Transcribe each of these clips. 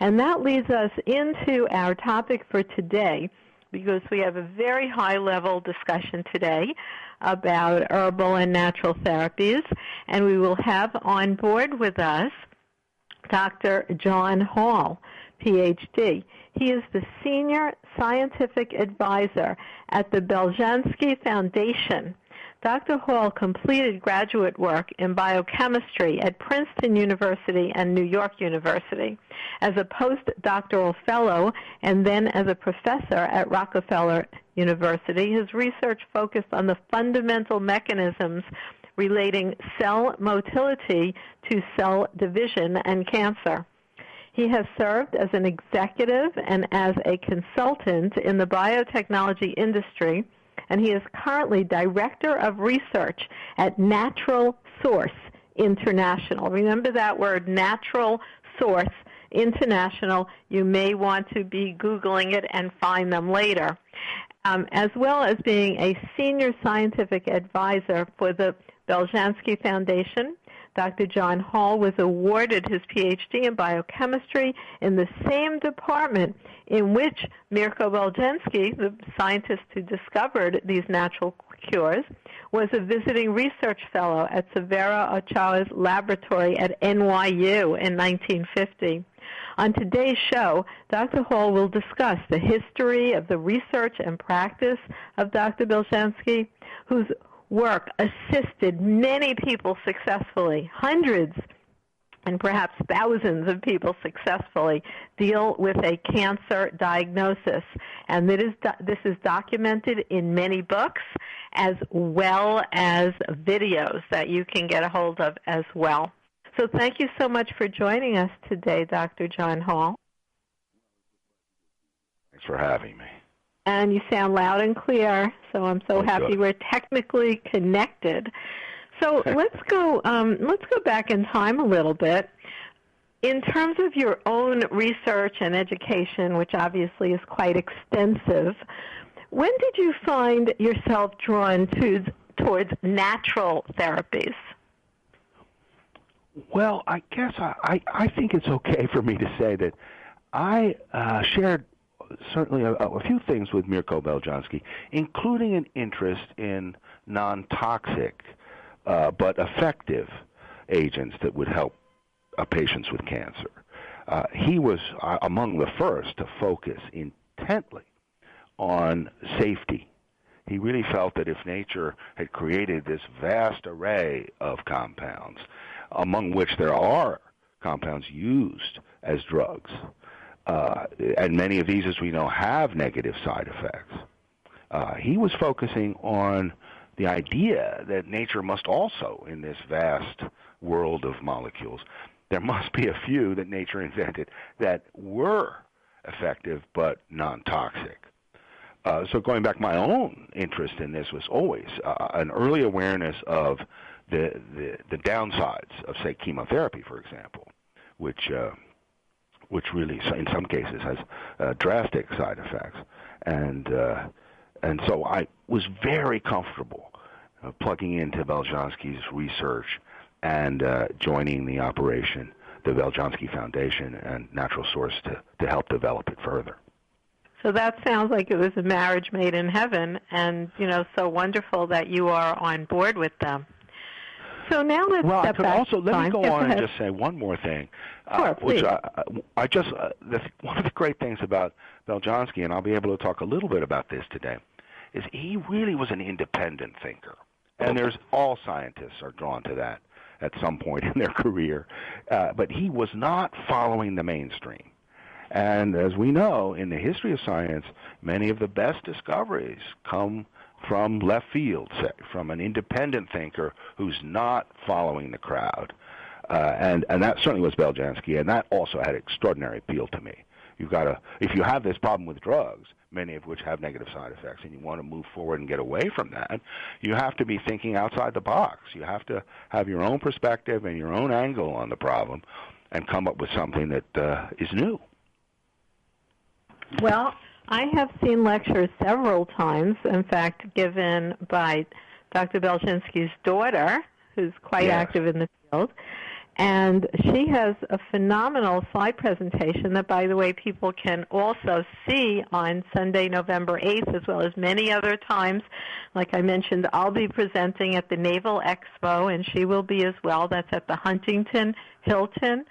And that leads us into our topic for today, because we have a very high-level discussion today about herbal and natural therapies, and we will have on board with us Dr. John Hall, Ph.D. He is the Senior Scientific Advisor at the Beljanski Foundation. Dr. Hall completed graduate work in biochemistry at Princeton University and New York University as a postdoctoral fellow and then as a professor at Rockefeller University. His research focused on the fundamental mechanisms relating cell motility to cell division and cancer. He has served as an executive and as a consultant in the biotechnology industry, and he is currently Director of Research at Natural Source International. Remember that word, Natural Source International. You may want to be Googling it and find them later. As well as being a Senior Scientific Advisor for the Beljanski Foundation, Dr. John Hall was awarded his Ph.D. in biochemistry in the same department in which Mirko Beljanski, the scientist who discovered these natural cures, was a visiting research fellow at Severo Ochoa's laboratory at NYU in 1950. On today's show, Dr. Hall will discuss the history of the research and practice of Dr. Beljanski, whose work assisted many people successfully, hundreds and perhaps thousands of people successfully deal with a cancer diagnosis. And this is documented in many books as well as videos that you can get a hold of as well. So thank you so much for joining us today, Dr. John Hall. Thanks for having me. And you sound loud and clear, so I'm so happy good. We're technically connected. So let's go back in time a little bit. In terms of your own research and education, which obviously is quite extensive, when did you find yourself drawn towards natural therapies? Well, I guess I think it's okay for me to say that I shared certainly a few things with Mirko Beljanski, including an interest in non-toxic but effective agents that would help patients with cancer. He was among the first to focus intently on safety. He really felt that if nature had created this vast array of compounds, among which there are compounds used as drugs, and many of these, as we know, have negative side effects, he was focusing on the idea that nature must also, in this vast world of molecules, there must be a few that nature invented that were effective but non-toxic. So going back, my own interest in this was always an early awareness of the downsides of, say, chemotherapy, for example, which really, in some cases, has drastic side effects. And so I was very comfortable plugging into Beljanski's research and joining the operation, the Beljanski Foundation and Natural Source, to help develop it further. So that sounds like it was a marriage made in heaven, and, so wonderful that you are on board with them. So now let's step back. Also, let me go on and just say one more thing. Sure, please. Which one of the great things about Beljanski, and I'll be able to talk a little bit about this today, is he really was an independent thinker. And all scientists are drawn to that at some point in their career. But he was not following the mainstream. And as we know, in the history of science, many of the best discoveries come from left field, say, from an independent thinker who's not following the crowd. And that certainly was Beljanski, and that also had extraordinary appeal to me. If you have this problem with drugs, many of which have negative side effects, and you want to move forward and get away from that, you have to be thinking outside the box. You have to have your own perspective and your own angle on the problem and come up with something that is new. Well, I have seen lectures several times, in fact, given by Dr. Beljanski's daughter, who's quite active in the field. And she has a phenomenal slide presentation that, by the way, people can also see on Sunday, November 8th, as well as many other times. Like I mentioned, I'll be presenting at the Naval Expo, and she will be as well. That's at the Huntington Hilton,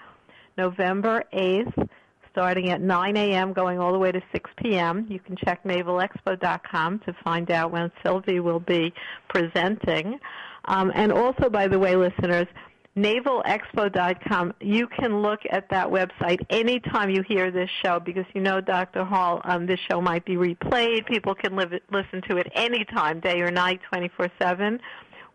November 8th, starting at 9 a.m., going all the way to 6 p.m. You can check navalexpo.com to find out when Sylvie will be presenting. And also, by the way, listeners, navalexpo.com, you can look at that website anytime you hear this show because, you know, Dr. Hall, this show might be replayed. People can listen to it anytime, day or night, 24/7.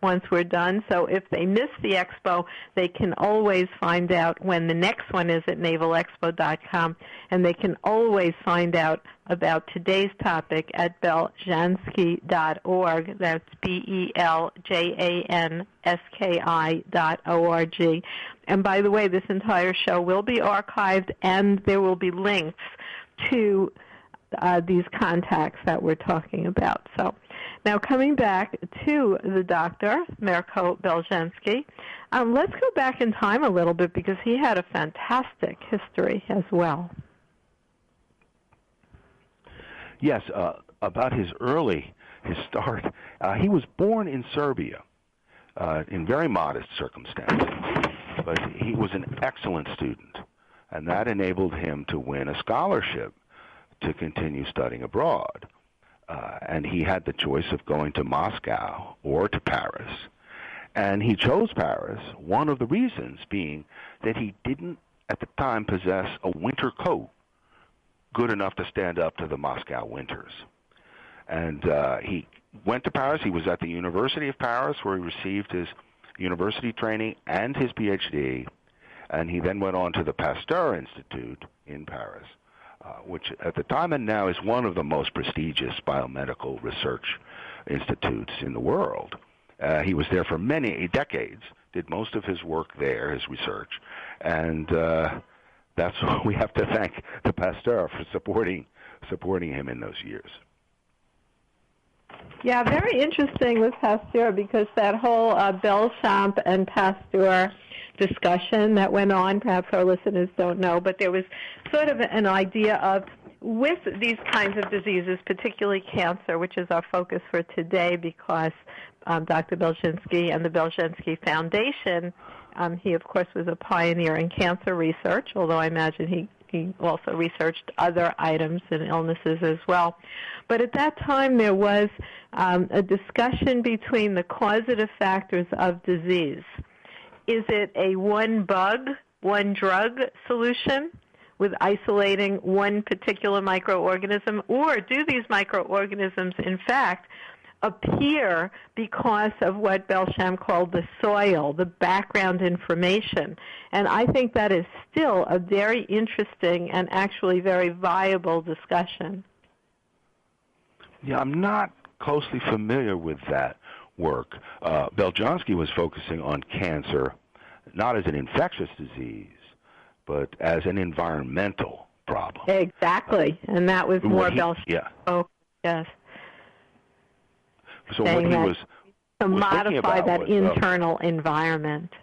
Once we're done. So if they miss the expo, they can always find out when the next one is at navalexpo.com, and they can always find out about today's topic at beljanski.org. That's BELJANSKI.org. And by the way, this entire show will be archived, and there will be links to these contacts that we're talking about. So now coming back to the doctor, Mirko Beljanski, let's go back in time a little bit because he had a fantastic history as well. Yes, about his start. He was born in Serbia in very modest circumstances, but he was an excellent student, and that enabled him to win a scholarship to continue studying abroad. And he had the choice of going to Moscow or to Paris. And he chose Paris, one of the reasons being that he didn't, at the time, possess a winter coat good enough to stand up to the Moscow winters. And he went to Paris. He was at the University of Paris, where he received his university training and his PhD. And he then went on to the Pasteur Institute in Paris, which at the time and now is one of the most prestigious biomedical research institutes in the world. He was there for many decades, did most of his work there, his research, and that's what we have to thank the Pasteur for supporting him in those years. Yeah, very interesting with Pasteur because that whole Belchamp and Pasteur discussion that went on, perhaps our listeners don't know, but there was sort of an idea of with these kinds of diseases, particularly cancer, which is our focus for today because Dr. Beljanski and the Beljanski Foundation, he, of course, was a pioneer in cancer research, although I imagine he also researched other items and illnesses as well. But at that time, there was a discussion between the causative factors of disease. Is it a one bug, one drug solution with isolating one particular microorganism, or do these microorganisms, in fact, appear because of what Belchamp called the soil, the background information? And I think that is still a very interesting and actually very viable discussion. Yeah, I'm not closely familiar with that work. Beljanski was focusing on cancer not as an infectious disease, but as an environmental problem. Exactly, and that was more Belchamp. Yeah. Oh, yes. So what he was to modify that was, internal environment.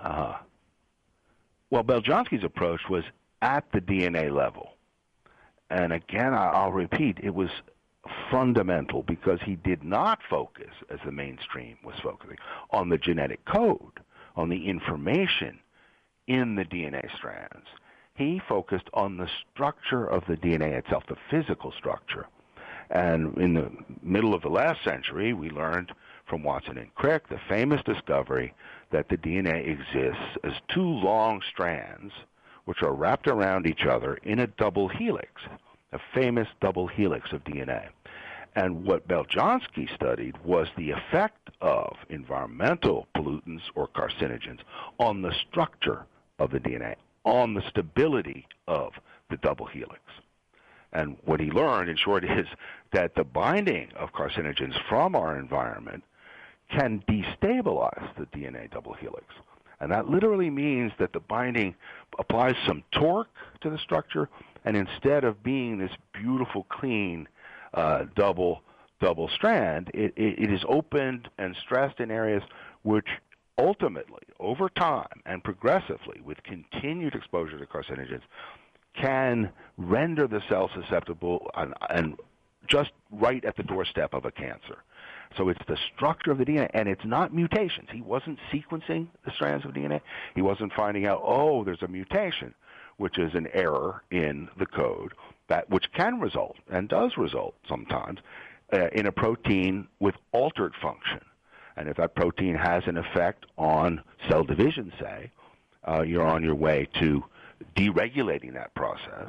Well, Beljanski's approach was at the DNA level. And again, I'll repeat, it was fundamental because he did not focus, as the mainstream was focusing, on the genetic code, on the information in the DNA strands. He focused on the structure of the DNA itself, the physical structure. And in the middle of the last century, we learned from Watson and Crick, the famous discovery that the DNA exists as two long strands which are wrapped around each other in a double helix, a famous double helix of DNA. And what Beljanski studied was the effect of environmental pollutants or carcinogens on the structure of the DNA, on the stability of the double helix. And what he learned, in short, is that the binding of carcinogens from our environment can destabilize the DNA double helix. And that literally means that the binding applies some torque to the structure, and instead of being this beautiful, clean double strand, it is opened and stressed in areas which ultimately, over time and progressively, with continued exposure to carcinogens, can render the cell susceptible and just right at the doorstep of a cancer. So it's the structure of the DNA, and it's not mutations. He wasn't sequencing the strands of DNA. He wasn't finding out, oh, there's a mutation, which is an error in the code, which can result, and does result sometimes, in a protein with altered function. And if that protein has an effect on cell division, say, you're on your way to deregulating that process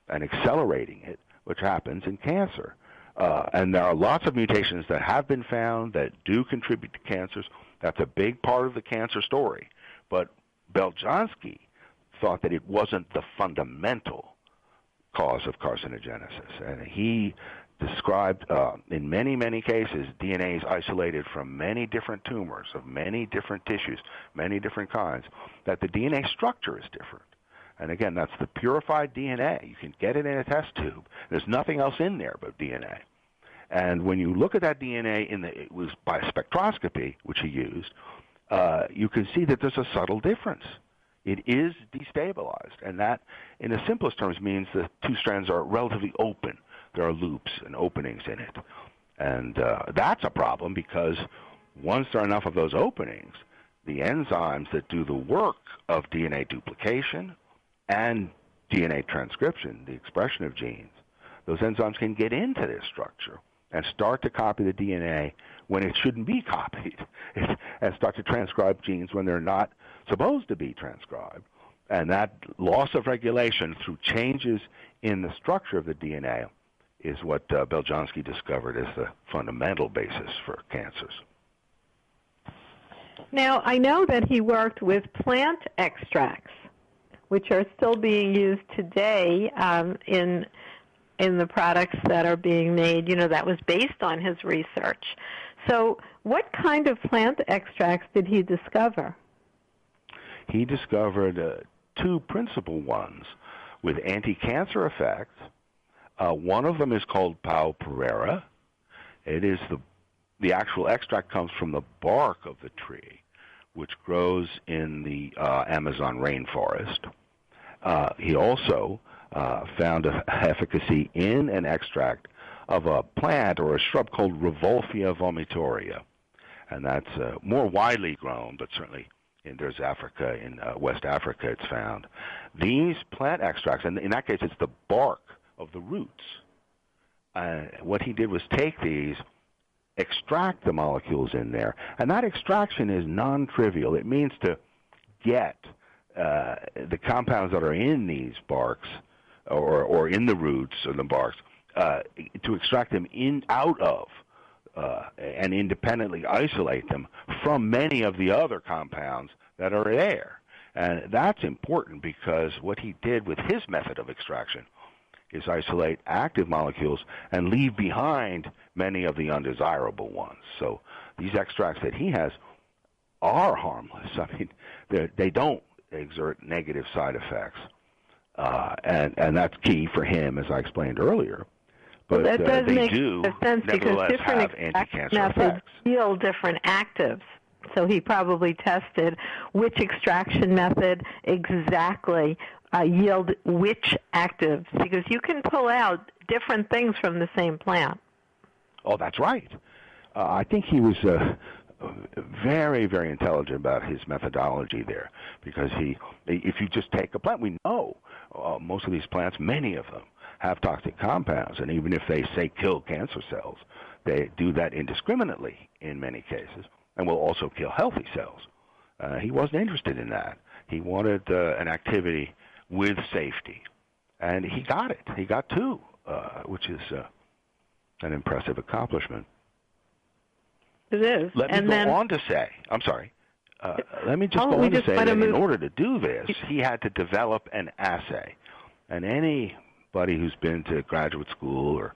and accelerating it, which happens in cancer. And there are lots of mutations that have been found that do contribute to cancers. That's a big part of the cancer story. But Beljanski thought that it wasn't the fundamental cause of carcinogenesis. And he described, in many, many cases, DNA is isolated from many different tumors of many different tissues, many different kinds, that the DNA structure is different. And again, that's the purified DNA. You can get it in a test tube. There's nothing else in there but DNA. And when you look at that DNA, it was by spectroscopy, which he used, you can see that there's a subtle difference. It is destabilized. And that, in the simplest terms, means the two strands are relatively open. There are loops and openings in it. And that's a problem because once there are enough of those openings, the enzymes that do the work of DNA duplication and DNA transcription, the expression of genes, those enzymes can get into this structure and start to copy the DNA when it shouldn't be copied, and start to transcribe genes when they're not supposed to be transcribed. And that loss of regulation through changes in the structure of the DNA is what Beljanski discovered as the fundamental basis for cancers. Now, I know that he worked with plant extracts, which are still being used today in the products that are being made, that was based on his research. So what kind of plant extracts did he discover? He discovered two principal ones with anti-cancer effects. One of them is called Pau Pereira. It is the actual extract comes from the bark of the tree, which grows in the Amazon rainforest. He also found efficacy in an extract of a plant or a shrub called Revolfia vomitoria. And that's more widely grown, but certainly there's Africa, in West Africa it's found. These plant extracts, and in that case it's the bark of the roots. What he did was take these, extract the molecules in there, and that extraction is non-trivial. It means to get the compounds that are in these barks or in the roots or the barks, to extract them out of and independently isolate them from many of the other compounds that are there. And that's important because what he did with his method of extraction is isolate active molecules and leave behind many of the undesirable ones. So these extracts that he has are harmless. I mean, they don't exert negative side effects. And that's key for him, as I explained earlier. But that does they make do sense nevertheless because different have anti-cancer methods effects. yield different actives. So he probably tested which extraction method exactly yield which actives, because you can pull out different things from the same plant. Oh, that's right. I think he was very, very intelligent about his methodology there, because if you just take a plant, we know most of these plants, many of them, have toxic compounds, and even if they say kill cancer cells, they do that indiscriminately in many cases, and will also kill healthy cells. He wasn't interested in that. He wanted an activity with safety, and he got it. He got two, which is an impressive accomplishment. It is. Let me go on to say, I'm sorry, let me just go on to say that in order to do this, he had to develop an assay. And anybody who's been to graduate school or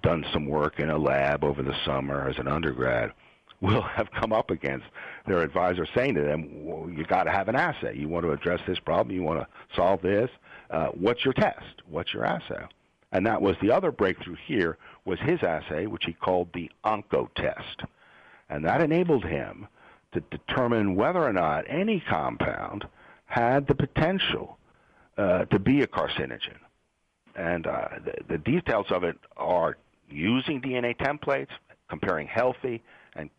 done some work in a lab over the summer as an undergrad will have come up against their advisor saying to them, well, you got to have an assay. You want to address this problem. You want to solve this. What's your test? What's your assay? And that was the other breakthrough here, was his assay, which he called the OncoTest. And that enabled him to determine whether or not any compound had the potential to be a carcinogen. And the details of it are using DNA templates, comparing healthy and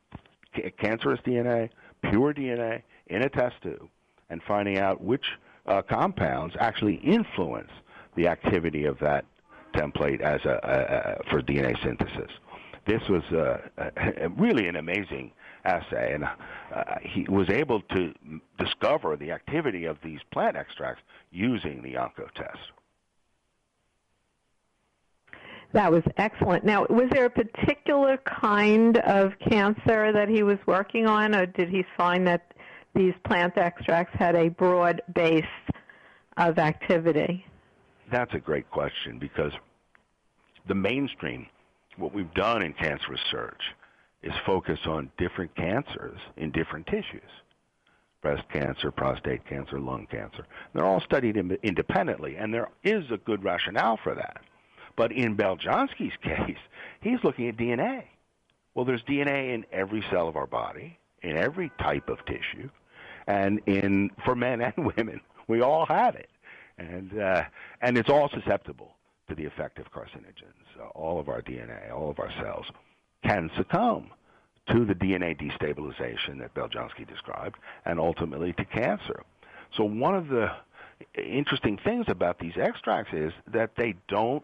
cancerous DNA, pure DNA in a test tube, and finding out which compounds actually influence the activity of that template as for DNA synthesis. This was really an amazing assay, and he was able to discover the activity of these plant extracts using the Onco test. That was excellent. Now, was there a particular kind of cancer that he was working on, or did he find that these plant extracts had a broad base of activity? That's a great question, because the mainstream, what we've done in cancer research, is focus on different cancers in different tissues. Breast cancer, prostate cancer, lung cancer. They're all studied independently, and there is a good rationale for that. But in Beljanski's case, he's looking at DNA. Well, there's DNA in every cell of our body, in every type of tissue, and for men and women, we all have it. And it's all susceptible to the effect of carcinogens. All of our DNA, all of our cells can succumb to the DNA destabilization that Beljanski described, and ultimately to cancer. So one of the interesting things about these extracts is that they don't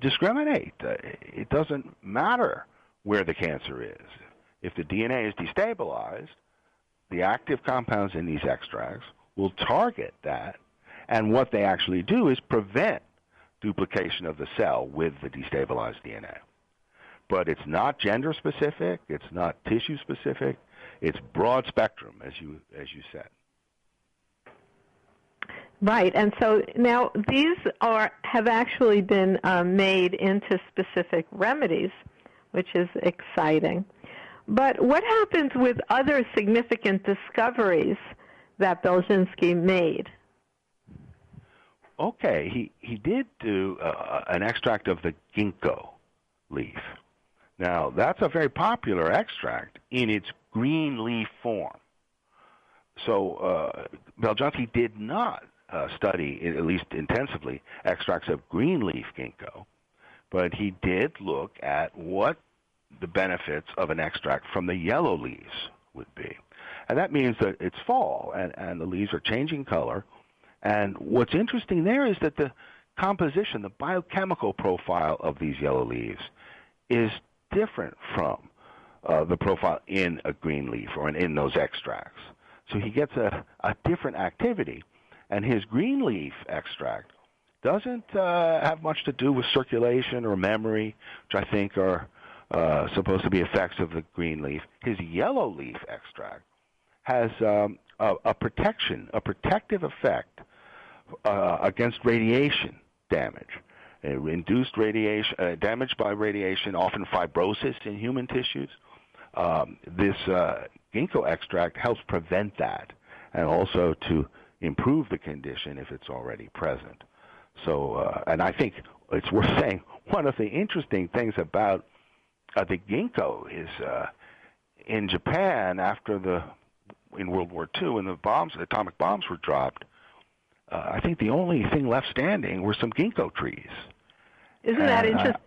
discriminate. It doesn't matter where the cancer is. If the DNA is destabilized, the active compounds in these extracts will target that, and what they actually do is prevent duplication of the cell with the destabilized DNA. But it's not gender specific, it's not tissue specific, it's broad spectrum, as you said. Right, and so now these have actually been made into specific remedies, which is exciting. But what happens with other significant discoveries that Beljanski made? Okay, he did do an extract of the ginkgo leaf. Now, that's a very popular extract in its green leaf form. So Beljanski did not study, at least intensively, extracts of green leaf ginkgo, but he did look at what the benefits of an extract from the yellow leaves would be. And that means that it's fall, and the leaves are changing color. And what's interesting there is that the composition, the biochemical profile of these yellow leaves is different from the profile in a green leaf or in those extracts. So he gets a different activity. And his green leaf extract doesn't have much to do with circulation or memory, which I think are supposed to be effects of the green leaf. His yellow leaf extract has a protective effect against radiation damage. Induced radiation, damage by radiation, often fibrosis in human tissues. This ginkgo extract helps prevent that, and also to improve the condition if it's already present. So, and I think it's worth saying, one of the interesting things about the ginkgo is in Japan, in World War II, when the atomic bombs were dropped, I think the only thing left standing were some ginkgo trees. Isn't that interesting?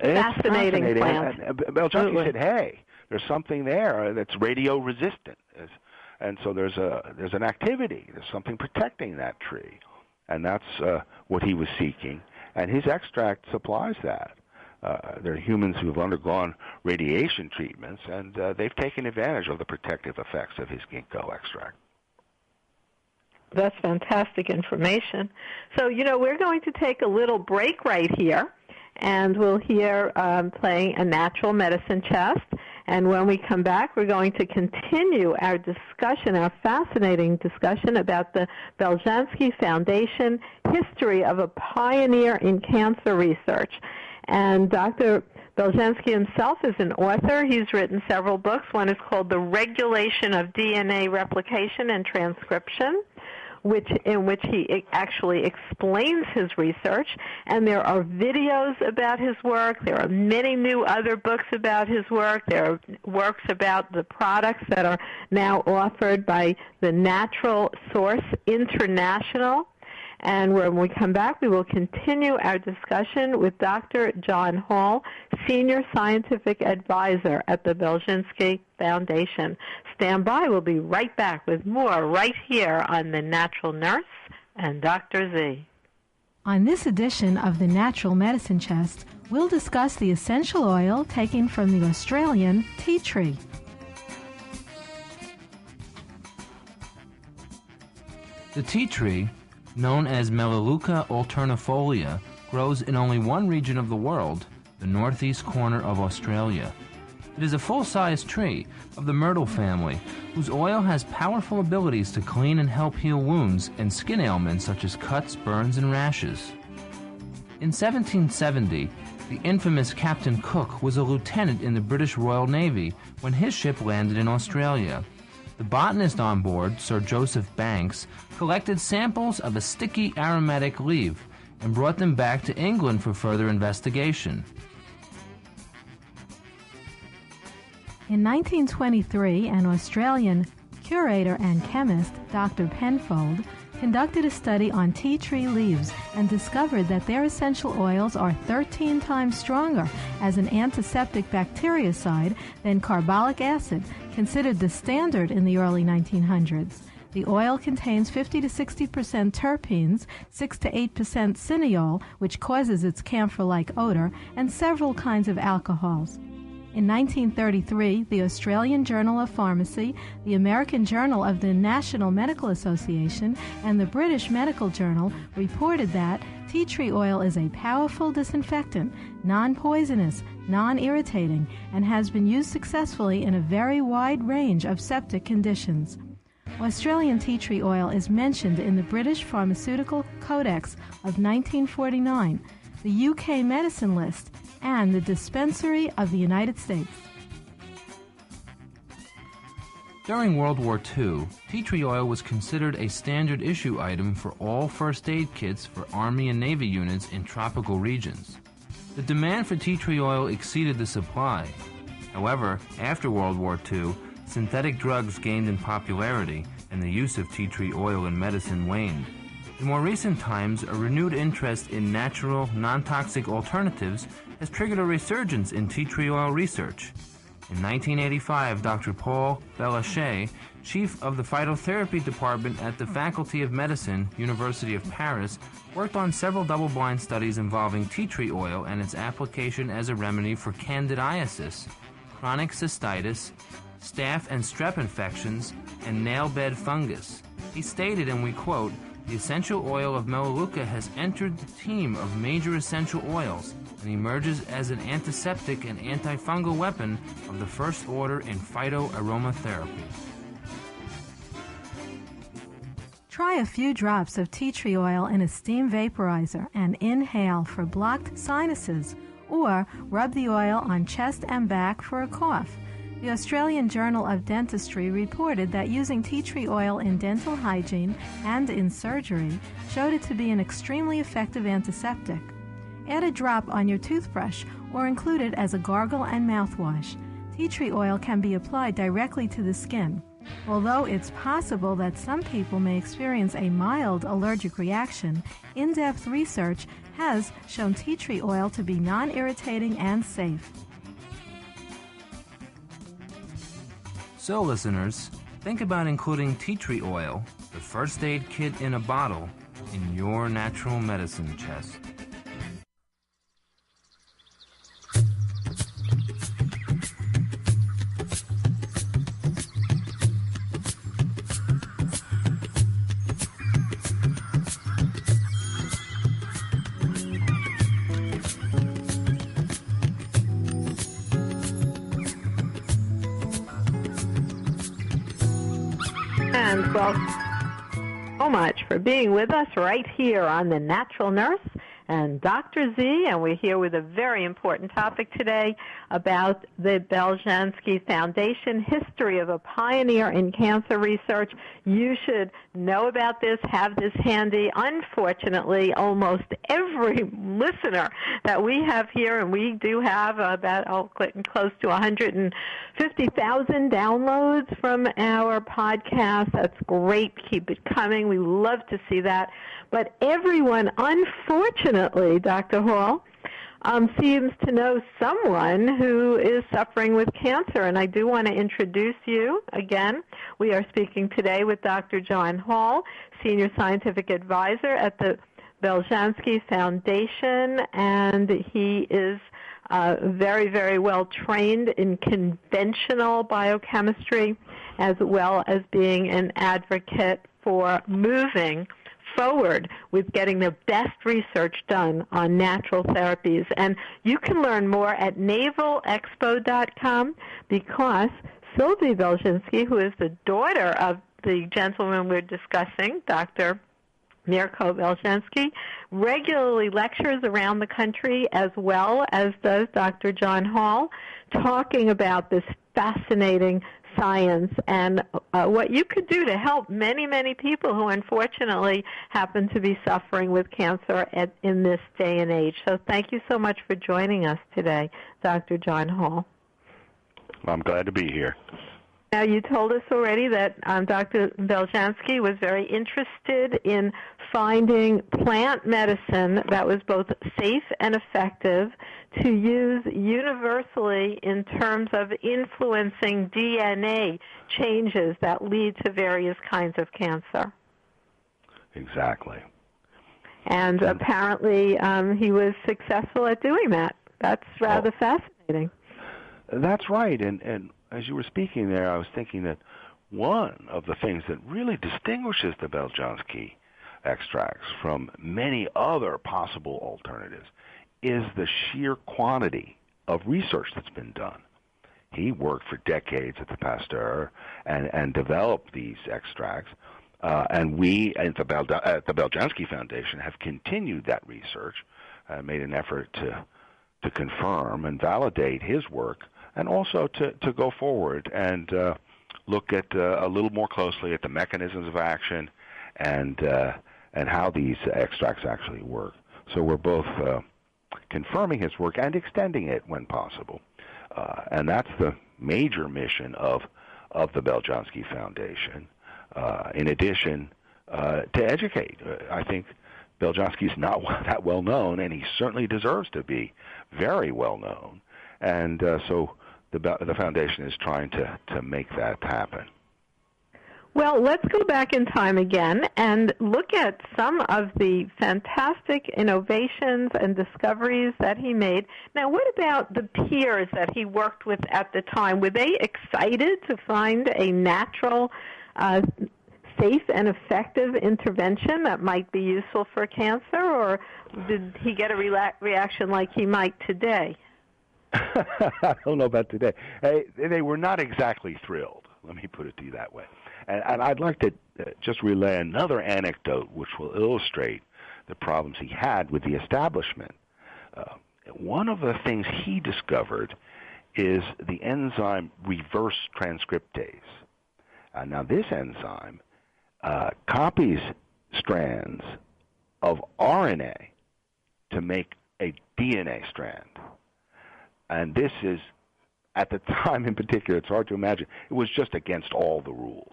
Fascinating plant. Beljanski said, "Hey, there's something there that's radio resistant," and so there's an activity. There's something protecting that tree, and that's what he was seeking. And his extract supplies that. There are humans who have undergone radiation treatments, and they've taken advantage of the protective effects of his ginkgo extract. That's fantastic information. So, we're going to take a little break right here, and we'll hear playing a natural medicine chest. And when we come back, we're going to continue our discussion, our fascinating discussion about the Beljanski Foundation, history of a pioneer in cancer research. And Dr. Beljanski himself is an author. He's written several books. One is called The Regulation of DNA Replication and Transcription, in which he actually explains his research, and there are videos about his work. There are many new other books about his work. There are works about the products that are now offered by the Natural Source International. And when we come back, we will continue our discussion with Dr. John Hall, Senior Scientific Advisor at the Beljanski Foundation. Stand by. We'll be right back with more right here on The Natural Nurse and Dr. Z. On this edition of the Natural Medicine Chest, we'll discuss the essential oil taken from the Australian tea tree. The tea tree, known as Melaleuca alternifolia, grows in only one region of the world, the northeast corner of Australia. It is a full-size tree of the myrtle family, whose oil has powerful abilities to clean and help heal wounds and skin ailments such as cuts, burns, and rashes. In 1770, the infamous Captain Cook was a lieutenant in the British Royal Navy when his ship landed in Australia. The botanist on board, Sir Joseph Banks, collected samples of a sticky aromatic leaf and brought them back to England for further investigation. In 1923, an Australian curator and chemist, Dr. Penfold, conducted a study on tea tree leaves and discovered that their essential oils are 13 times stronger as an antiseptic bactericide than carbolic acid, considered the standard in the early 1900s. The oil contains 50 to 60% terpenes, 6 to 8% cineol, which causes its camphor-like odor, and several kinds of alcohols. In 1933, the Australian Journal of Pharmacy, the American Journal of the National Medical Association, and the British Medical Journal reported that tea tree oil is a powerful disinfectant, non-poisonous, non-irritating, and has been used successfully in a very wide range of septic conditions. Australian tea tree oil is mentioned in the British Pharmaceutical Codex of 1949, the UK Medicine List, and the Dispensary of the United States. During World War II, tea tree oil was considered a standard issue item for all first aid kits for Army and Navy units in tropical regions. The demand for tea tree oil exceeded the supply. However, after World War II, synthetic drugs gained in popularity and the use of tea tree oil in medicine waned. In more recent times, a renewed interest in natural, non-toxic alternatives has triggered a resurgence in tea tree oil research. In 1985, Dr. Paul Beljanski, chief of the phytotherapy department at the Faculty of Medicine, University of Paris, worked on several double-blind studies involving tea tree oil and its application as a remedy for candidiasis, chronic cystitis, staph and strep infections, and nail bed fungus. He stated, and we quote, "The essential oil of Melaleuca has entered the team of major essential oils and emerges as an antiseptic and antifungal weapon of the first order in phytoaromatherapy." Try a few drops of tea tree oil in a steam vaporizer and inhale for blocked sinuses, or rub the oil on chest and back for a cough. The Australian Journal of Dentistry reported that using tea tree oil in dental hygiene and in surgery showed it to be an extremely effective antiseptic. Add a drop on your toothbrush or include it as a gargle and mouthwash. Tea tree oil can be applied directly to the skin. Although it's possible that some people may experience a mild allergic reaction, in-depth research has shown tea tree oil to be non-irritating and safe. So, listeners, think about including tea tree oil, the first aid kit in a bottle, in your natural medicine chest. And well, so much for being with us right here on The Natural Nurse and Dr. Z, and we're here with a very important topic today about the Beljanski Foundation, history of a pioneer in cancer research. You should know about this, have this handy. Unfortunately, almost every listener that we have here, and we do have about close to 150,000 downloads from our podcast. That's great. Keep it coming. We love to see that. But everyone, unfortunately, Dr. Hall, seems to know someone who is suffering with cancer. And I do want to introduce you again. We are speaking today with Dr. John Hall, Senior Scientific Advisor at the Beljanski Foundation, and he is very, very well trained in conventional biochemistry, as well as being an advocate for moving forward with getting the best research done on natural therapies. And you can learn more at navalexpo.com, because Sylvie Beljanski, who is the daughter of the gentleman we're discussing, Dr. Mirko Beljanski, regularly lectures around the country, as well as does Dr. John Hall, talking about this fascinating science and what you could do to help many, many people who unfortunately happen to be suffering with cancer in this day and age. So thank you so much for joining us today, Dr. John Hall. I'm glad to be here. Now, you told us already that Dr. Beljanski was very interested in finding plant medicine that was both safe and effective to use universally in terms of influencing DNA changes that lead to various kinds of cancer. Exactly. And apparently he was successful at doing that. That's rather fascinating. That's right. And as you were speaking there, I was thinking that one of the things that really distinguishes the Beljanski extracts from many other possible alternatives is the sheer quantity of research that's been done. He worked for decades at the Pasteur and developed these extracts, and we at the Beljanski Foundation have continued that research, made an effort to confirm and validate his work, and also to go forward and look at a little more closely at the mechanisms of action and how these extracts actually work. So we're both confirming his work and extending it when possible. And that's the major mission of the Beljanski Foundation. In addition, to educate. I think Beljanski's not that well known, and he certainly deserves to be very well known. And so the foundation is trying to make that happen. Well, let's go back in time again and look at some of the fantastic innovations and discoveries that he made. Now, what about the peers that he worked with at the time? Were they excited to find a natural, safe and effective intervention that might be useful for cancer, or did he get a reaction like he might today? I don't know about today. They were not exactly thrilled. Let me put it to you that way. And I'd like to just relay another anecdote which will illustrate the problems he had with the establishment. One of the things he discovered is the enzyme reverse transcriptase. Now, this enzyme copies strands of RNA to make a DNA strand. And this is, at the time in particular, it's hard to imagine, it was just against all the rules.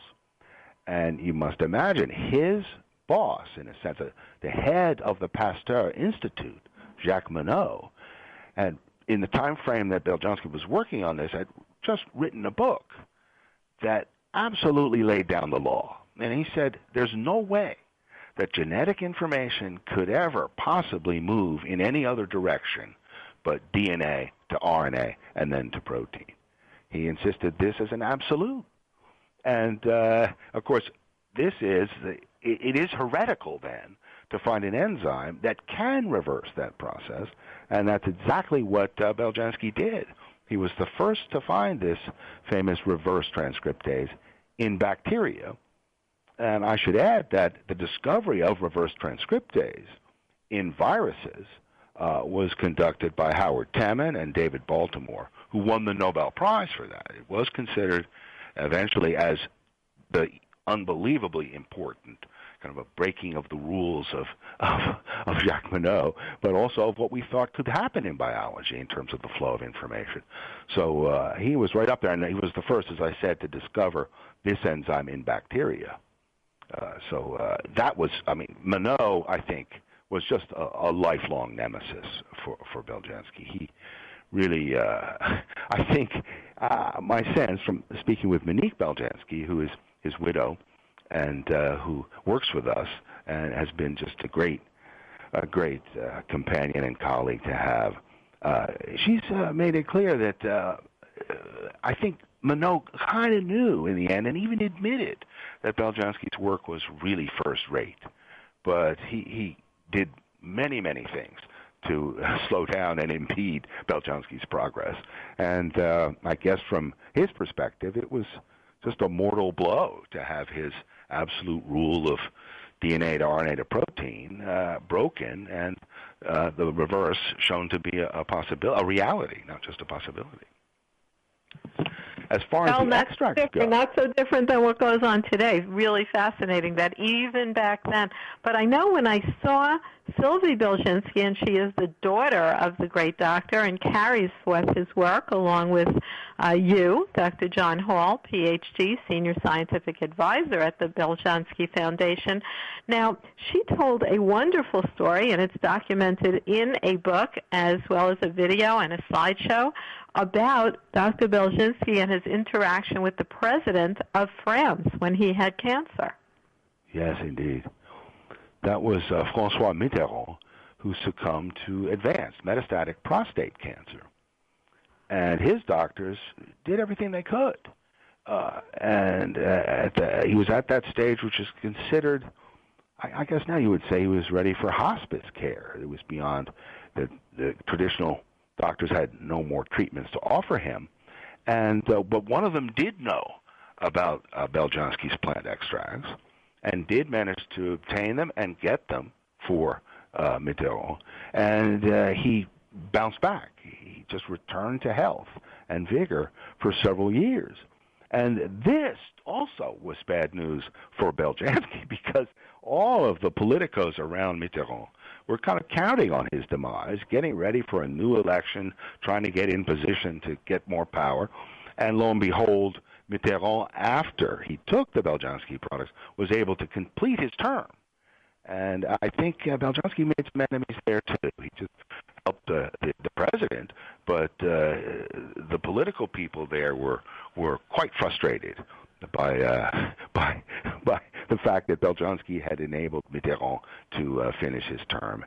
And you must imagine his boss, in a sense, the head of the Pasteur Institute, Jacques Monod, and in the time frame that Beljanski was working on this, had just written a book that absolutely laid down the law. And he said, there's no way that genetic information could ever possibly move in any other direction but DNA to RNA and then to protein. He insisted this as an absolute. And, of course, it is heretical then to find an enzyme that can reverse that process, and that's exactly what Beljanski did. He was the first to find this famous reverse transcriptase in bacteria. And I should add that the discovery of reverse transcriptase in viruses was conducted by Howard Temin and David Baltimore, who won the Nobel Prize for that. It was considered eventually as the unbelievably important kind of a breaking of the rules of Jacques Monod, but also of what we thought could happen in biology in terms of the flow of information. So he was right up there, and he was the first, as I said, to discover this enzyme in bacteria. That was, Monod, I think, was just a lifelong nemesis for Beljanski. He really, I think, my sense from speaking with Monique Beljanski, who is his widow, and who works with us and has been just a great companion and colleague to have. She's made it clear that I think Monod kind of knew in the end, and even admitted that Beljanski's work was really first rate, but he did many things to slow down and impede Beljanski's progress. And I guess from his perspective, it was just a mortal blow to have his absolute rule of DNA to RNA to protein broken, and the reverse shown to be a reality, not just a possibility. As far as the extracts go, not so different than what goes on today. Really fascinating that even back then. But I know when I saw Sylvie Beljanski, and she is the daughter of the great doctor and carries forth his work along with you, Dr. John Hall, Ph.D., Senior Scientific Advisor at the Beljanski Foundation. Now, she told a wonderful story, and it's documented in a book as well as a video and a slideshow about Dr. Beljanski and his interaction with the president of France when he had cancer. Yes, indeed. That was François Mitterrand, who succumbed to advanced metastatic prostate cancer. And his doctors did everything they could. He was at that stage which is considered, I guess now you would say he was ready for hospice care. It was beyond the traditional doctors had no more treatments to offer him. But one of them did know about Beljanski's plant extracts and did manage to obtain them and get them for Mitterrand. And he bounced back. He just returned to health and vigor for several years. And this also was bad news for Beljanski because all of the politicos around Mitterrand were kind of counting on his demise, getting ready for a new election, trying to get in position to get more power. And lo and behold, Mitterrand, after he took the Beljanski products, was able to complete his term. And I think Beljanski made some enemies there, too. He just helped the president, but the political people there were quite frustrated by the fact that Beljanski had enabled Mitterrand to finish his term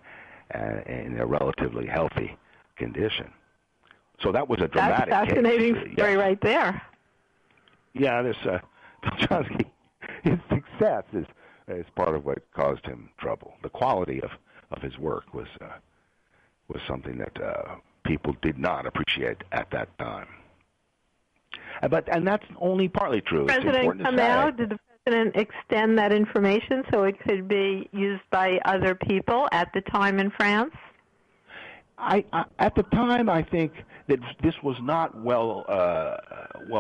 in a relatively healthy condition. So that was a dramatic That's a fascinating case. story right there. Yeah, this Beljanski, his success is part of what caused him trouble. The quality of his work was something that people did not appreciate at that time. And that's only partly true. Did the president come out? Did the president extend that information so it could be used by other people at the time in France? At the time, I think that this was not well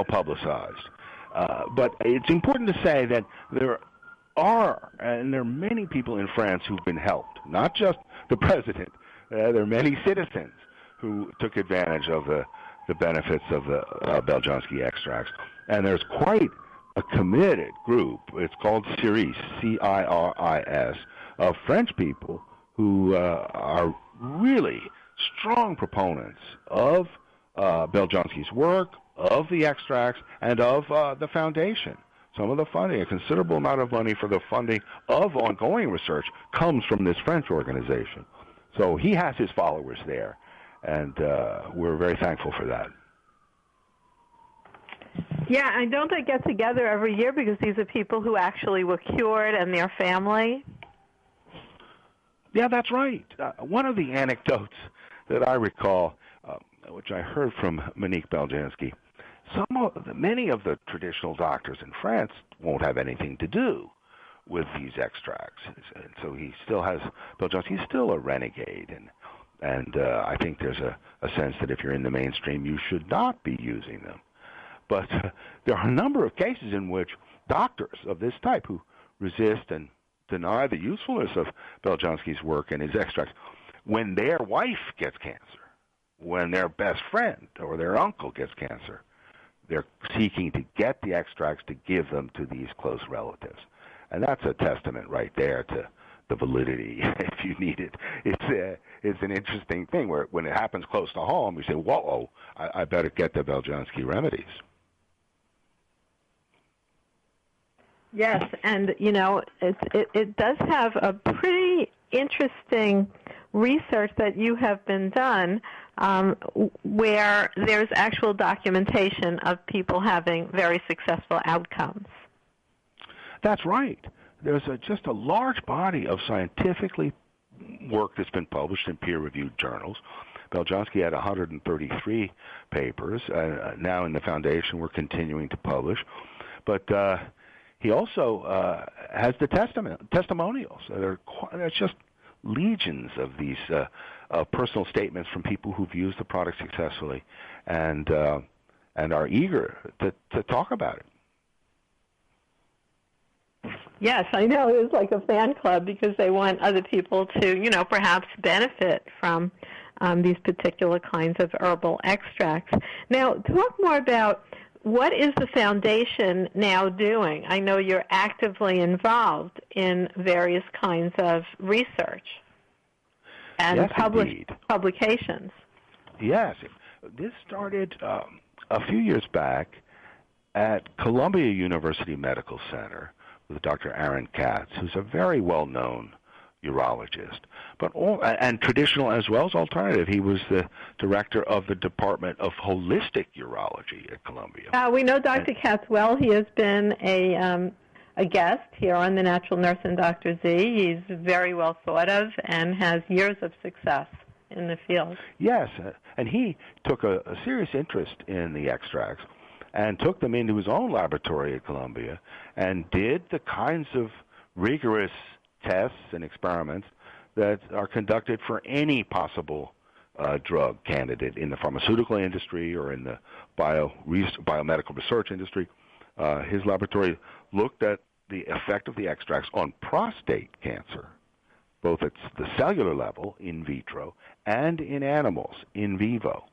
publicized. But it's important to say that there are many people in France who've been helped, not just the president. There are many citizens who took advantage of the benefits of the Beljanski extracts. And there's quite a committed group. It's called CIRIS, C-I-R-I-S, of French people who are really strong proponents of Beljanski's work, of the extracts, and of the foundation. Some of the funding, a considerable amount of money for the funding of ongoing research, comes from this French organization. So he has his followers there, and we're very thankful for that. Yeah, and don't they get together every year because these are people who actually were cured and their family? Yeah, that's right. One of the anecdotes that I recall, which I heard from Monique Beljanski, many of the traditional doctors in France won't have anything to do with these extracts. And so he still has, Beljanski is still a renegade, and I think there's a sense that if you're in the mainstream, you should not be using them. But there are a number of cases in which doctors of this type who resist and deny the usefulness of Beljanski's work and his extracts, when their wife gets cancer, when their best friend or their uncle gets cancer, they're seeking to get the extracts to give them to these close relatives. And that's a testament right there to the validity, if you need it. It's an interesting thing where when it happens close to home, you say, whoa, I better get the Beljanski remedies. Yes, and, you know, it does have a pretty interesting research that you have been done where there's actual documentation of people having very successful outcomes. That's right. There's just a large body of scientifically work that's been published in peer-reviewed journals. Beljanski had 133 papers. Now in the foundation we're continuing to publish. But he also has the testimonials. There's just legions of these personal statements from people who've used the product successfully and are eager to talk about it. Yes, I know. It was like a fan club because they want other people to, you know, perhaps benefit from these particular kinds of herbal extracts. Now, talk more about what is the foundation now doing? I know you're actively involved in various kinds of research and publications. Yes. This started a few years back at Columbia University Medical Center with Dr. Aaron Katz, who's a very well-known urologist, and traditional as well as alternative. He was the director of the Department of Holistic Urology at Columbia. We know Dr. Katz well. He has been a guest here on The Natural Nurse and Dr. Z. He's very well thought of and has years of success in the field. Yes, and he took a serious interest in the extracts and took them into his own laboratory at Columbia and did the kinds of rigorous tests and experiments that are conducted for any possible drug candidate in the pharmaceutical industry or in the biomedical research industry. His laboratory looked at the effect of the extracts on prostate cancer, both at the cellular level in vitro and in animals in vivo.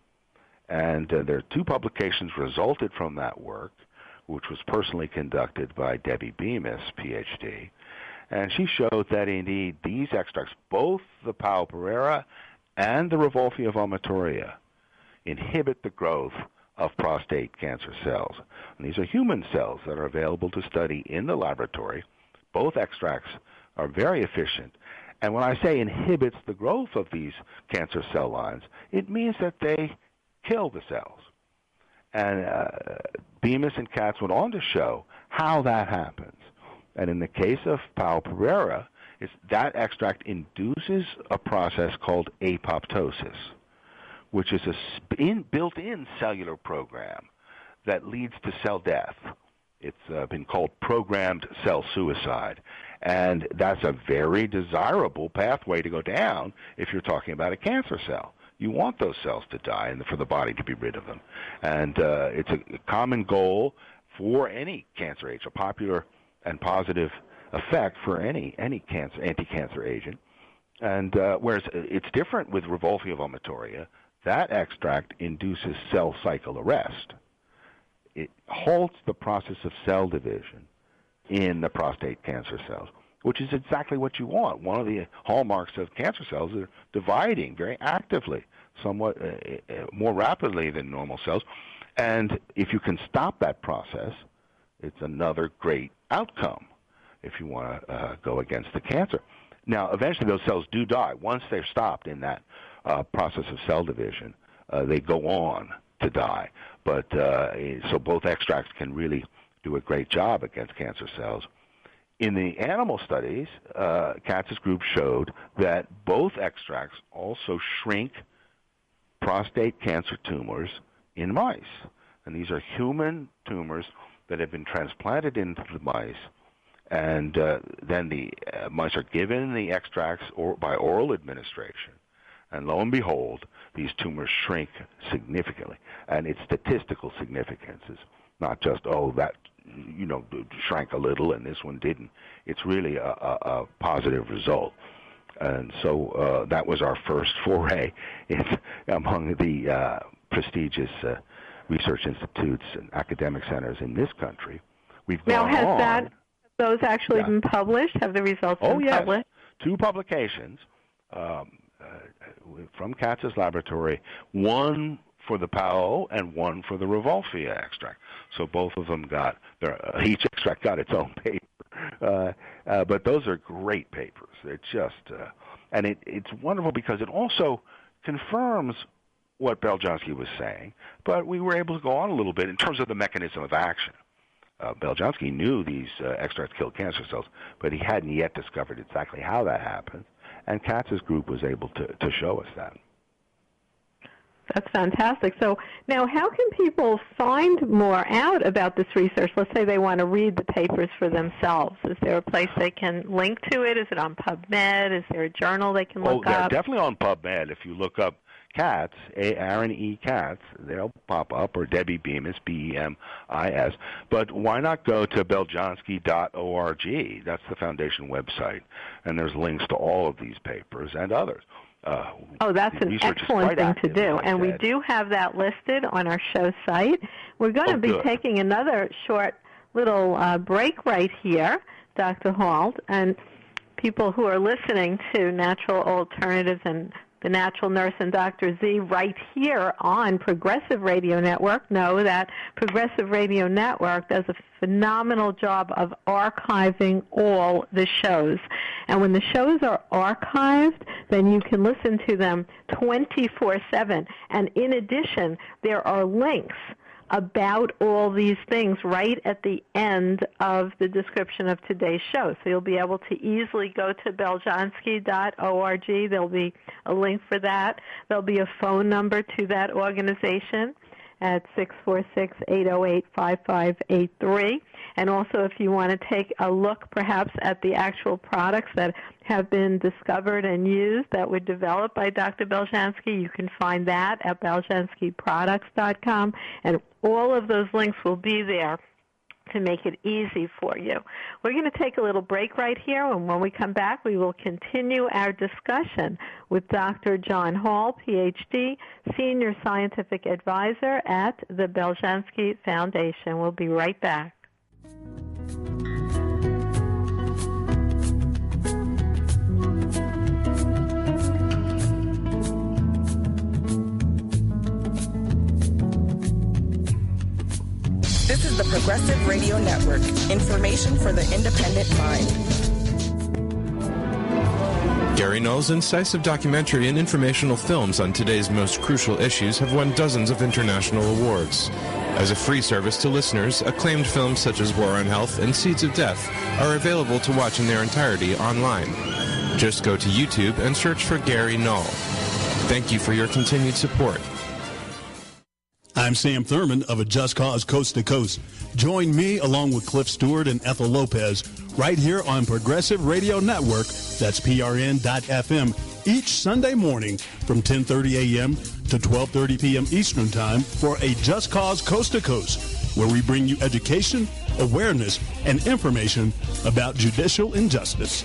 And there are two publications resulted from that work, which was personally conducted by Debbie Bemis, Ph.D., and she showed that indeed these extracts, both the Pauperera and the Revolvia vomitoria, inhibit the growth of prostate cancer cells. And these are human cells that are available to study in the laboratory. Both extracts are very efficient. And when I say inhibits the growth of these cancer cell lines, it means that they kill the cells. And Bemis and Katz went on to show how that happens. And in the case of Pauperera, that extract induces a process called apoptosis, which is a built-in cellular program that leads to cell death. It's been called programmed cell suicide. And that's a very desirable pathway to go down if you're talking about a cancer cell. You want those cells to die and for the body to be rid of them. And it's a common goal for any cancer agent, a popular and positive effect for any anti-cancer agent. And whereas it's different with Revolvia vomitoria, that extract induces cell cycle arrest. It halts the process of cell division in the prostate cancer cells, which is exactly what you want. One of the hallmarks of cancer cells is dividing very actively, somewhat more rapidly than normal cells. And if you can stop that process, it's another great outcome if you want to go against the cancer. Now, eventually those cells do die. Once they're stopped in that process of cell division, they go on to die. But so both extracts can really do a great job against cancer cells. In the animal studies, Katz's group showed that both extracts also shrink prostate cancer tumors in mice. And these are human tumors that have been transplanted into the mice And then the mice are given the extracts by oral administration, and lo and behold, these tumors shrink significantly. And its statistical significance is not just, that shrank a little and this one didn't. It's really a positive result. And so that was our first foray among the prestigious research institutes and academic centers in this country. We've gone now, on. Have those actually been published? Have the results been published? 2 publications from Katz's laboratory, one for the Pao and one for the Revolfia extract. So both of them each extract got its own paper. But those are great papers. It's just, and it's wonderful because it also confirms what Beljanski was saying, but we were able to go on a little bit in terms of the mechanism of action. Beljanski knew these extracts killed cancer cells, but he hadn't yet discovered exactly how that happened, and Katz's group was able to show us that. That's fantastic. So now how can people find more out about this research? Let's say they want to read the papers for themselves. Is there a place they can link to it? Is it on PubMed? Is there a journal they can look up? They're definitely on PubMed. If you look up Katz, Aaron E. Katz, they'll pop up, or Debbie Bemis, B-E-M-I-S. But why not go to beljanski.org? That's the foundation website, and there's links to all of these papers and others. That's an excellent thing to do, and we do have that listed on our show site. We're going to be taking another short little break right here, Dr. Hall, and people who are listening to Natural Alternatives and the Natural Nurse and Dr. Z right here on Progressive Radio Network know that Progressive Radio Network does a phenomenal job of archiving all the shows. And when the shows are archived, then you can listen to them 24/7. And in addition, there are links about all these things right at the end of the description of today's show. So you'll be able to easily go to beljanski.org. There'll be a link for that. There'll be a phone number to that organization at 646-808-5583. And also, if you want to take a look perhaps at the actual products that have been discovered and used that were developed by Dr. Beljanski, you can find that at beljanskiproducts.com. And all of those links will be there to make it easy for you. We're going to take a little break right here, and when we come back, we will continue our discussion with Dr. John Hall, Ph.D., Senior Scientific Advisor at the Beljanski Foundation. We'll be right back. This is the Progressive Radio Network. Information for the independent mind. Gary Null's incisive documentary and informational films on today's most crucial issues have won dozens of international awards. As a free service to listeners, acclaimed films such as War on Health and Seeds of Death are available to watch in their entirety online. Just go to YouTube and search for Gary Null. Thank you for your continued support. I'm Sam Thurman of A Just Cause Coast to Coast. Join me along with Cliff Stewart and Ethel Lopez right here on Progressive Radio Network, that's PRN.FM, each Sunday morning from 10:30 a.m. to 12:30 p.m. Eastern Time for A Just Cause Coast to Coast, where we bring you education, awareness, and information about judicial injustice.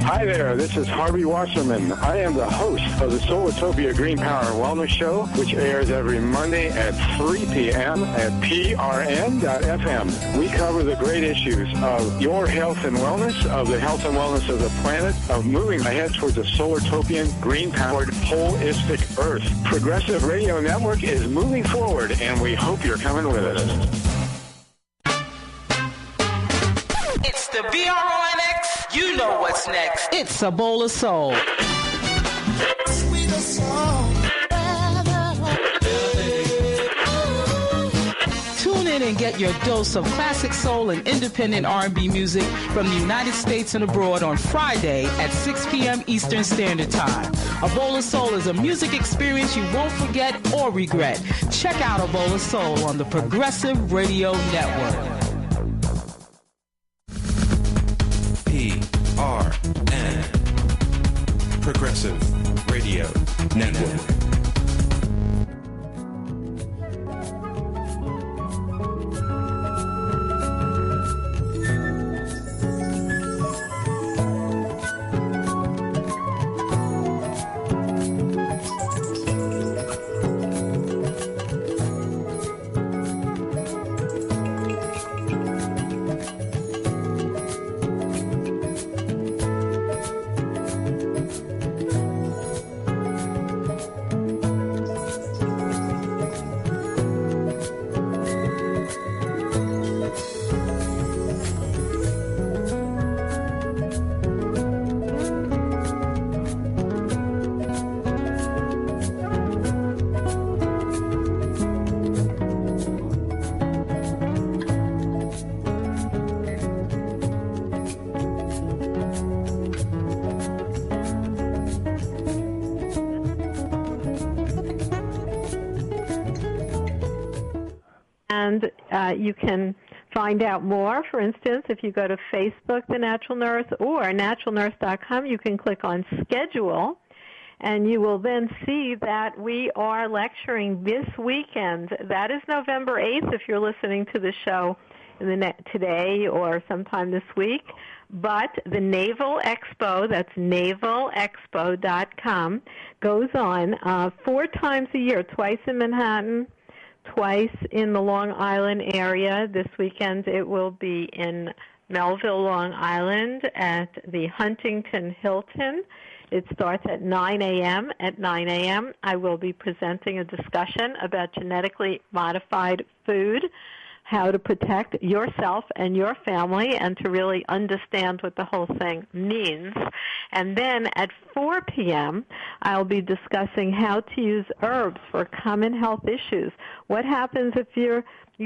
Hi there, this is Harvey Wasserman. I am the host of the Solartopia Green Power Wellness Show, which airs every Monday at 3 p.m. at PRN.FM. We cover the great issues of your health and wellness, of the health and wellness of the planet, of moving ahead towards a Solartopian, green-powered, holistic Earth. Progressive Radio Network is moving forward, and we hope you're coming with us. It's the VRONX. You know what's next. It's a bowl of soul. Tune in and get your dose of classic soul and independent R&B music from the United States and abroad on Friday at 6 p.m. Eastern Standard Time. A Bowl of Soul is a music experience you won't forget or regret. Check out A Bowl of Soul on the Progressive Radio Network. PRN, Progressive Radio Network. And you can find out more. For instance, if you go to Facebook, The Natural Nurse, or naturalnurse.com, you can click on Schedule, and you will then see that we are lecturing this weekend. That is November 8th if you're listening to the show today or sometime this week. But the Naval Expo, that's navalexpo.com, goes on 4 times a year, twice in Manhattan, twice in the Long Island area. This weekend it will be in Melville, Long Island at the Huntington Hilton. It starts at 9 a.m. At 9 a.m. I will be presenting a discussion about genetically modified food, how to protect yourself and your family, and to really understand what the whole thing means. And then at 4 p.m., I'll be discussing how to use herbs for common health issues. What happens if you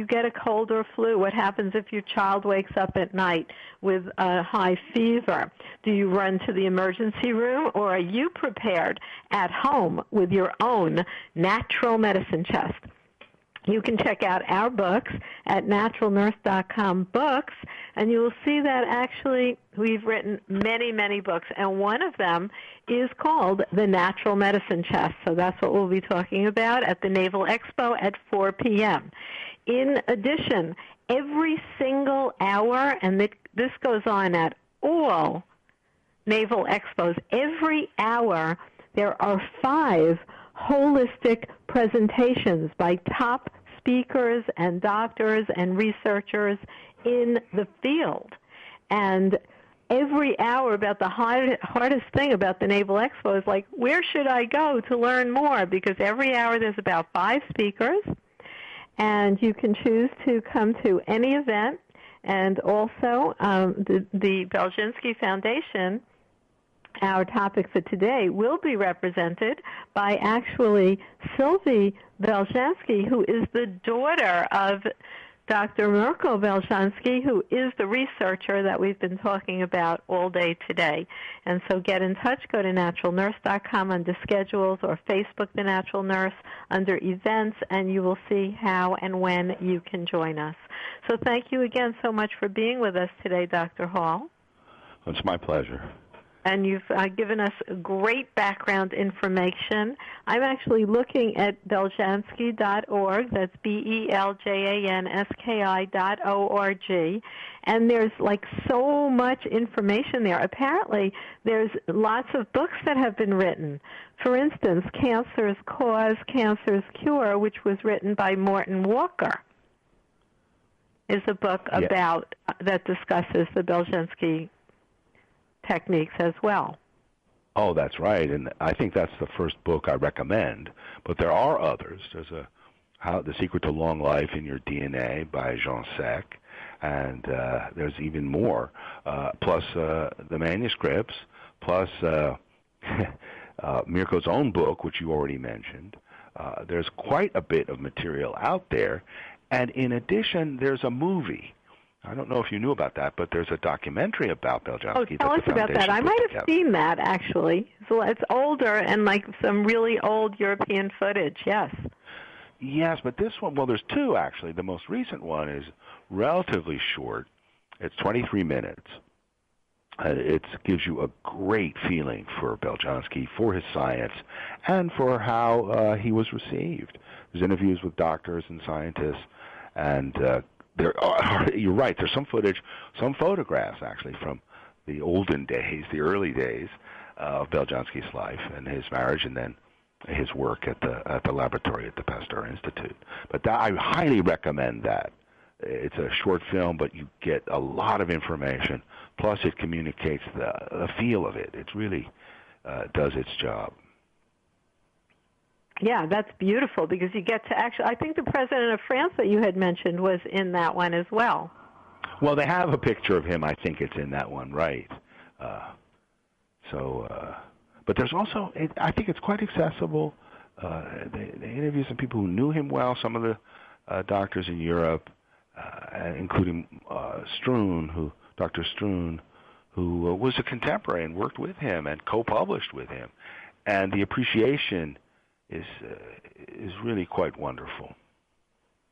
get a cold or flu? What happens if your child wakes up at night with a high fever? Do you run to the emergency room, or are you prepared at home with your own natural medicine chest? You can check out our books at naturalnurse.com books, and you will see that actually we've written many, many books, and one of them is called The Natural Medicine Chest. So that's what we'll be talking about at the Naval Expo at 4 p.m. In addition, every single hour, and this goes on at all Naval Expos, every hour there are 5 holistic presentations by top speakers and doctors and researchers in the field. And every hour, about the hardest thing about the Naval Expo is like, where should I go to learn more? Because every hour there's about 5 speakers, and you can choose to come to any event. And also the Beljanski Foundation, our topic for today, will be represented by actually Sylvie Beljanski, who is the daughter of Dr. Mirko Beljanski, who is the researcher that we've been talking about all day today. And so get in touch. Go to naturalnurse.com under schedules, or Facebook The Natural Nurse under events, and you will see how and when you can join us. So thank you again so much for being with us today, Dr. Hall. It's my pleasure. And you've given us great background information. I'm actually looking at Beljanski.org. That's BELJANSKI.org. And there's like so much information there. Apparently, there's lots of books that have been written. For instance, Cancer's Cause, Cancer's Cure, which was written by Morton Walker, is a book about that discusses the Beljanski techniques as well. Oh, that's right, and I think that's the first book I recommend. But there are others. There's The Secret to Long Life in Your DNA by Jean Sec, and there's even more. Plus the manuscripts, plus Mirko's own book, which you already mentioned. There's quite a bit of material out there, And in addition, there's a movie. I don't know if you knew about that, but there's a documentary about Beljanski. Oh, tell us about that. I might have seen that, actually. So it's older and like some really old European footage, yes. Yes, but this one, well, there's two, actually. The most recent one is relatively short. It's 23 minutes. It gives you a great feeling for Beljanski, for his science, and for how he was received. There's interviews with doctors and scientists, and you're right, there's some footage, some photographs, actually, from the olden days, the early days of Beljanski's life and his marriage, and then his work at the laboratory at the Pasteur Institute. But I highly recommend that. It's a short film, but you get a lot of information. Plus, it communicates the feel of it. It really does its job. Yeah, that's beautiful because you get to actually, I think the president of France that you had mentioned was in that one as well. Well, they have a picture of him. I think it's in that one, right. But there's also, I think it's quite accessible. They interview some people who knew him well, some of the doctors in Europe, including Dr. Stroon, who was a contemporary and worked with him and co-published with him. And the appreciation is really quite wonderful.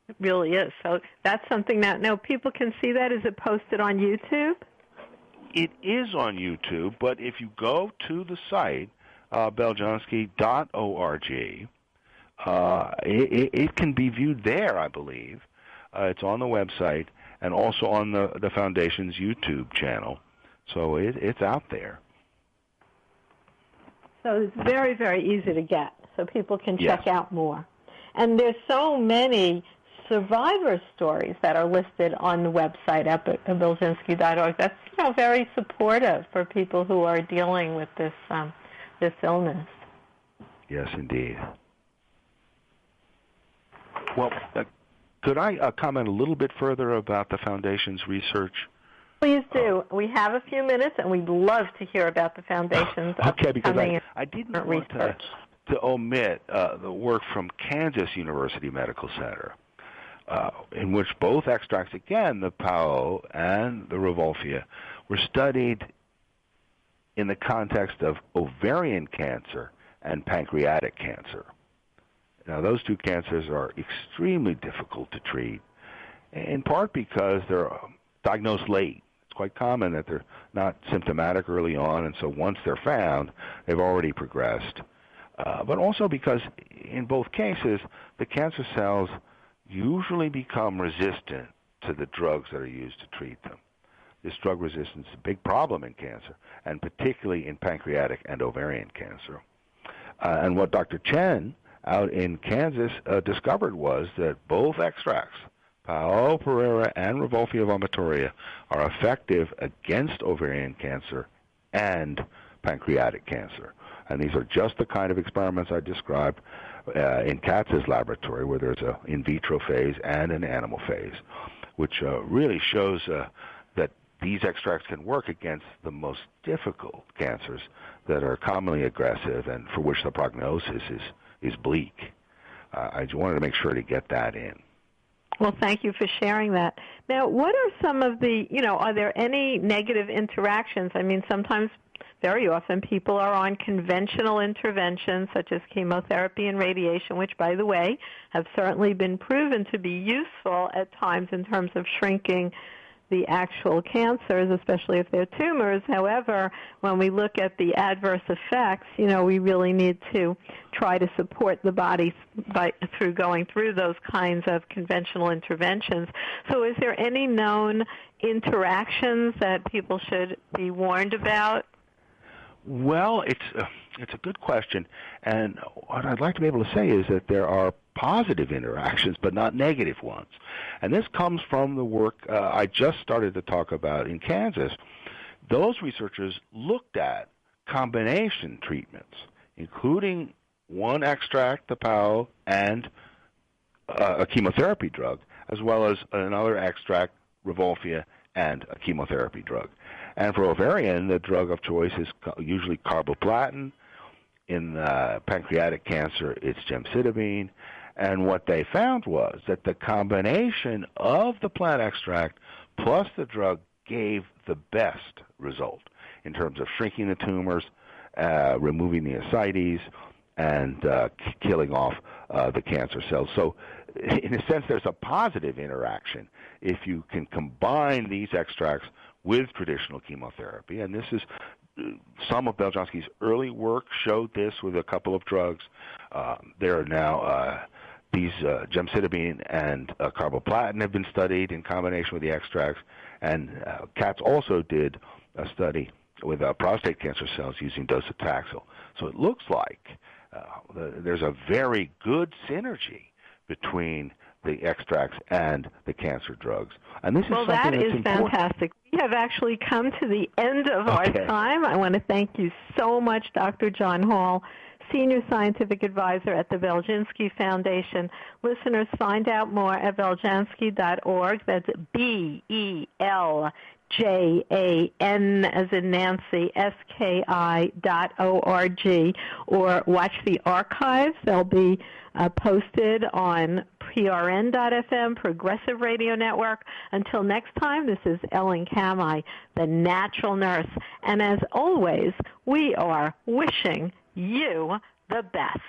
It really is. So that's something that now people can see that. Is it posted on YouTube? It is on YouTube, but if you go to the site, beljanski.org, it can be viewed there, I believe. It's on the website and also on the Foundation's YouTube channel. So it's out there. So it's very, very easy to get, so people can check out more. And there's so many survivor stories that are listed on the website at beljanski.org. That's very supportive for people who are dealing with this illness. Yes, indeed. Well, could I comment a little bit further about the Foundation's research? Please do. We have a few minutes, and we'd love to hear about the Foundation's because I didn't want to omit the work from Kansas University Medical Center, in which both extracts, again, the PAO and the Revolfia, were studied in the context of ovarian cancer and pancreatic cancer. Now, those two cancers are extremely difficult to treat, in part because they're diagnosed late. It's quite common that they're not symptomatic early on, and so once they're found, they've already progressed. But also because in both cases, the cancer cells usually become resistant to the drugs that are used to treat them. This drug resistance is a big problem in cancer, and particularly in pancreatic and ovarian cancer. And what Dr. Chen out in Kansas discovered was that both extracts, Pao Pereira and Revolfia vomitoria, are effective against ovarian cancer and pancreatic cancer. And these are just the kind of experiments I described in Katz's laboratory, where there's an in vitro phase and an animal phase, which really shows that these extracts can work against the most difficult cancers that are commonly aggressive and for which the prognosis is bleak. I just wanted to make sure to get that in. Well, thank you for sharing that. Now, what are some of the, are there any negative interactions? I mean, sometimes, very often, people are on conventional interventions such as chemotherapy and radiation, which, by the way, have certainly been proven to be useful at times in terms of shrinking the actual cancers, especially if they're tumors. However, when we look at the adverse effects, we really need to try to support the body through going through those kinds of conventional interventions. So is there any known interactions that people should be warned about? Well, it's a good question, and what I'd like to be able to say is that there are positive interactions, but not negative ones. And this comes from the work I just started to talk about in Kansas. Those researchers looked at combination treatments, including one extract, the PAO, and a chemotherapy drug, as well as another extract, Revolfia, and a chemotherapy drug. And for ovarian, the drug of choice is usually carboplatin. In pancreatic cancer, it's gemcitabine. And what they found was that the combination of the plant extract plus the drug gave the best result in terms of shrinking the tumors, removing the ascites, and killing off the cancer cells. So in a sense, there's a positive interaction if you can combine these extracts with traditional chemotherapy. And this is some of Beljanski's early work showed this with a couple of drugs. There are now these gemcitabine and carboplatin have been studied in combination with the extracts. And Katz also did a study with prostate cancer cells using docetaxel. So it looks like there's a very good synergy between the extracts and the cancer drugs. And this is something that that's is important. Fantastic. We have actually come to the end of our time. I want to thank you so much, Dr. John Hall, Senior Scientific Advisor at the Beljanski Foundation. Listeners, find out more at beljanski.org. That's BELJAN as in Nancy, SKI.org, or watch the archives. They'll be posted on PRN.FM, Progressive Radio Network. Until next time, this is Ellen Kamai, the Natural Nurse. And as always, we are wishing you the best.